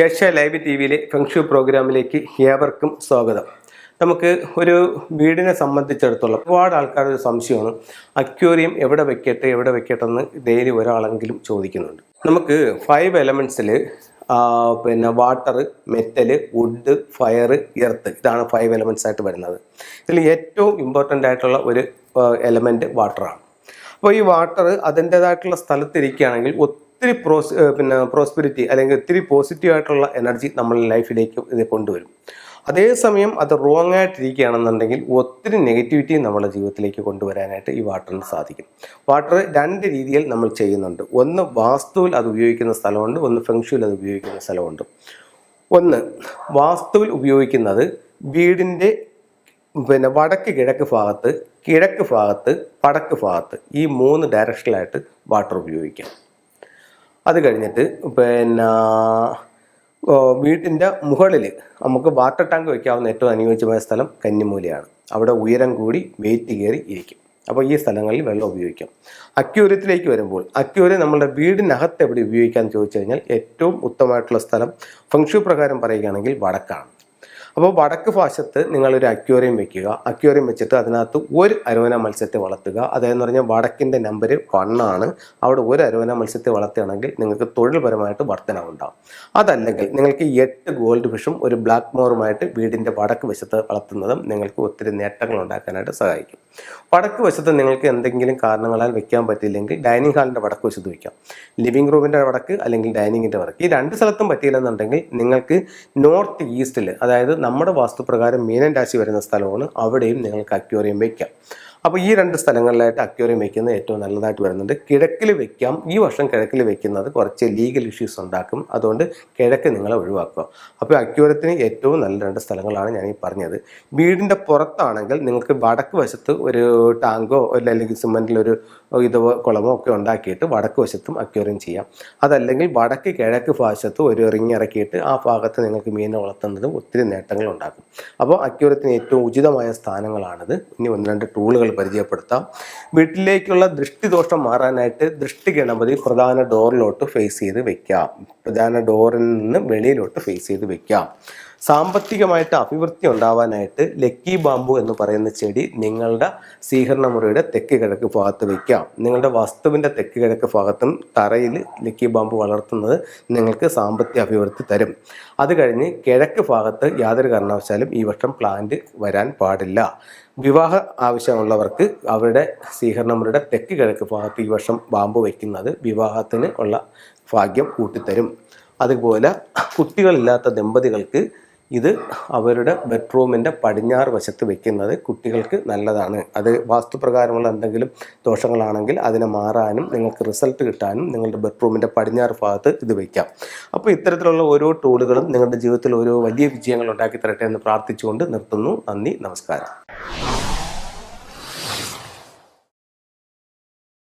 Asia live T വിയിലെ feng shui പ്രോഗ്രാമിലേക്ക് ഏവർക്കും സ്വാഗതം. നമുക്ക് ഒരു വീടിനെ സംബന്ധിച്ചിടത്തോളം ഒരുപാട് ആൾക്കാരുടെ ഒരു സംശയമാണ്, അക്വേറിയം എവിടെ വെക്കട്ടെ എന്ന് ഡെയിലി ഒരാളെങ്കിലും ചോദിക്കുന്നുണ്ട്. നമുക്ക് 5 എലമെൻറ്റ്സിൽ water, metal, wood, fire, earth, ഇതാണ് 5 എലമെൻറ്റ്സ് ആയിട്ട് വരുന്നത്. ഇതിൽ ഏറ്റവും ഇമ്പോർട്ടൻ്റ് ആയിട്ടുള്ള ഒരു എലമെൻറ്റ് വാട്ടറാണ്. അപ്പോൾ ഈ വാട്ടർ അതിൻ്റേതായിട്ടുള്ള സ്ഥലത്തിരിക്കുകയാണെങ്കിൽ ഒത്തിരി പ്രോസ്പെരിറ്റി അല്ലെങ്കിൽ ഒത്തിരി പോസിറ്റീവായിട്ടുള്ള എനർജി നമ്മളുടെ ലൈഫിലേക്ക് ഇത് കൊണ്ടുവരും. അതേസമയം അത് റോങ് ആയിട്ടിരിക്കുകയാണെന്നുണ്ടെങ്കിൽ ഒത്തിരി നെഗറ്റിവിറ്റി നമ്മുടെ ജീവിതത്തിലേക്ക് കൊണ്ടുവരാനായിട്ട് ഈ വാട്ടറിന് സാധിക്കും. വാട്ടർ 2 രീതിയിൽ നമ്മൾ ചെയ്യുന്നുണ്ട്. ഒന്ന് വാസ്തുവിൽ അത് ഉപയോഗിക്കുന്ന സ്ഥലമുണ്ട്, ഒന്ന് ഫെങ്ഷുവിൽ അത് ഉപയോഗിക്കുന്ന സ്ഥലമുണ്ട്. ഒന്ന് വാസ്തുവിൽ ഉപയോഗിക്കുന്നത് വീടിൻ്റെ വടക്ക് കിഴക്ക് ഭാഗത്ത്, കിഴക്ക് ഭാഗത്ത്, വടക്ക് ഭാഗത്ത്, ഈ 3 ഡയറക്ഷനിലായിട്ട് വാട്ടർ ഉപയോഗിക്കാം. അത് കഴിഞ്ഞിട്ട് വീട്ടിൻ്റെ മുകളിൽ നമുക്ക് വാട്ടർ ടാങ്ക് വയ്ക്കാവുന്ന ഏറ്റവും അനുയോജ്യമായ സ്ഥലം കന്നിമൂലയാണ്. അവിടെ ഉയരം കൂടി വെയിറ്റ് കയറി ഇരിക്കും. അപ്പോൾ ഈ സ്ഥലങ്ങളിൽ വെള്ളം ഉപയോഗിക്കാം. അക്വേറിയത്തിലേക്ക് വരുമ്പോൾ അക്വേറിയം നമ്മുടെ വീടിനകത്ത് എവിടെ ഉപയോഗിക്കാമെന്ന് ചോദിച്ചു കഴിഞ്ഞാൽ ഏറ്റവും ഉത്തമമായിട്ടുള്ള സ്ഥലം ഫെങ്ഷു പ്രകാരം പറയുകയാണെങ്കിൽ വടക്കാണ്. അപ്പോൾ വടക്ക് വശത്ത് നിങ്ങളൊരു അക്വേറിയം വെക്കുക. അക്വേറിയം വെച്ചിട്ട് അതിനകത്ത് ഒരു അരോന മത്സ്യത്തെ വളർത്തുക. അതെന്ന് പറഞ്ഞാൽ വടക്കിൻ്റെ നമ്പർ 1 ആണ്. അവിടെ ഒരു അരോന മത്സ്യത്തെ വളർത്തുകയാണെങ്കിൽ നിങ്ങൾക്ക് തൊഴിൽപരമായിട്ട് വർധനവുണ്ടാകും. അതല്ലെങ്കിൽ നിങ്ങൾക്ക് 8 ഗോൾഡ് ഫിഷും ഒരു ബ്ലാക്ക് മോറുമായിട്ട് വീടിൻ്റെ വടക്ക് വശത്ത് വളർത്തുന്നതും നിങ്ങൾക്ക് ഒത്തിരി നേട്ടങ്ങൾ ഉണ്ടാക്കാനായിട്ട് സഹായിക്കും. വടക്ക് വശത്ത് നിങ്ങൾക്ക് എന്തെങ്കിലും കാരണങ്ങളാൽ വെക്കാൻ പറ്റിയില്ലെങ്കിൽ ഡൈനിങ് ഹാളിൻ്റെ വടക്ക് വശത്ത് വയ്ക്കാം. ലിവിംഗ് റൂമിൻ്റെ വടക്ക് അല്ലെങ്കിൽ ഡൈനിങ്ങിൻ്റെ വടക്ക്, ഈ 2 സ്ഥലത്തും പറ്റിയില്ലെന്നുണ്ടെങ്കിൽ നിങ്ങൾക്ക് നോർത്ത് ഈസ്റ്റിൽ, അതായത് നമ്മുടെ വാസ്തുപ്രകാരം മീനൻ രാശി വരുന്ന സ്ഥലമാണ്, അവിടെയും നിങ്ങൾക്ക് അക്വേറിയം വയ്ക്കാം. അപ്പോൾ ഈ 2 സ്ഥലങ്ങളിലായിട്ട് അക്വേറിയം വയ്ക്കുന്നത് ഏറ്റവും നല്ലതായിട്ട് വരുന്നുണ്ട്. കിഴക്കിൽ വയ്ക്കാം. ഈ വർഷം കിഴക്കിൽ വയ്ക്കുന്നത് കുറച്ച് ലീഗൽ ഇഷ്യൂസ് ഉണ്ടാക്കും. അതുകൊണ്ട് കിഴക്ക് നിങ്ങളെ ഒഴിവാക്കുക. അപ്പോൾ അക്വേറിയത്തിന് ഏറ്റവും നല്ല 2 സ്ഥലങ്ങളാണ് ഞാൻ ഈ പറഞ്ഞത്. വീടിൻ്റെ പുറത്താണെങ്കിൽ നിങ്ങൾക്ക് വടക്ക് വശത്ത് ഒരു ടാങ്കോ അല്ലെങ്കിൽ സിമെൻറ്റിലൊരു കുളമോ ഒക്കെ ഉണ്ടാക്കിയിട്ട് വടക്ക് വശത്തും അക്വേറിയം ചെയ്യാം. അതല്ലെങ്കിൽ വടക്ക് കിഴക്ക് ഭാഗത്ത് ഒരു റിങ് ഇറക്കിയിട്ട് ആ ഭാഗത്ത് നിങ്ങൾക്ക് മീനെ വളർത്തുന്നതും ഒത്തിരി നേട്ടങ്ങൾ ഉണ്ടാക്കും. അപ്പോൾ അക്വേറിയത്തിന് ഏറ്റവും ഉചിതമായ സ്ഥാനങ്ങളാണിത്. ഇനി 1-2 ടൂളുകൾ പരിചയപ്പെടുത്താം. വീട്ടിലേക്കുള്ള ദൃഷ്ടിദോഷം മാറാനായിട്ട് ദൃഷ്ടി ഗണപതി പ്രധാന ഡോറിലോട്ട് ഫേസ് ചെയ്ത് വെക്കാം. പ്രധാന ഡോറിൽ നിന്ന് വെളിയിലോട്ട് ഫേസ് ചെയ്ത് വെക്കാം. സാമ്പത്തികമായിട്ട് അഭിവൃദ്ധി ഉണ്ടാവാനായിട്ട് ലക്കി ബാമ്പു എന്ന് പറയുന്ന ചെടി നിങ്ങളുടെ സ്വീകരണ മുറിയുടെ തെക്ക് കിഴക്ക് ഭാഗത്ത് വയ്ക്കാം. നിങ്ങളുടെ വസ്തുവിൻ്റെ തെക്ക് കിഴക്ക് ഭാഗത്തും തറയിൽ ലക്കി ബാമ്പു വളർത്തുന്നത് നിങ്ങൾക്ക് സാമ്പത്തിക അഭിവൃദ്ധി തരും. അത് കഴിഞ്ഞ് കിഴക്ക് ഭാഗത്ത് യാതൊരു കാരണവശാലും ഈ വർഷം പ്ലാന്റ് വരാൻ പാടില്ല. വിവാഹ ആവശ്യമുള്ളവർക്ക് അവരുടെ സ്വീകരണ മുറിയുടെ തെക്ക് കിഴക്ക് ഭാഗത്ത് ഈ വർഷം ബാമ്പു വയ്ക്കുന്നത് വിവാഹത്തിന് ഉള്ള ഭാഗ്യം കൂട്ടിത്തരും. അതുപോലെ കുട്ടികളില്ലാത്ത ദമ്പതികൾക്ക് ഇത് അവരുടെ ബെഡ്റൂമിൻ്റെ പടിഞ്ഞാറ് വശത്ത് വെക്കുന്നത് കുട്ടികൾക്ക് നല്ലതാണ്. അത് വാസ്തുപ്രകാരമുള്ള എന്തെങ്കിലും ദോഷങ്ങളാണെങ്കിൽ അതിനെ മാറാനും നിങ്ങൾക്ക് റിസൾട്ട് കിട്ടാനും നിങ്ങളുടെ ബെഡ്റൂമിൻ്റെ പടിഞ്ഞാറ് ഭാഗത്ത് ഇത് വയ്ക്കാം. അപ്പോൾ ഇത്തരത്തിലുള്ള ഓരോ ടൂളുകളും നിങ്ങളുടെ ജീവിതത്തിൽ ഓരോ വലിയ വിജയങ്ങൾ ഉണ്ടാക്കി തരട്ടെ എന്ന് പ്രാർത്ഥിച്ചുകൊണ്ട് നിർത്തുന്നു. നന്ദി, നമസ്കാരം.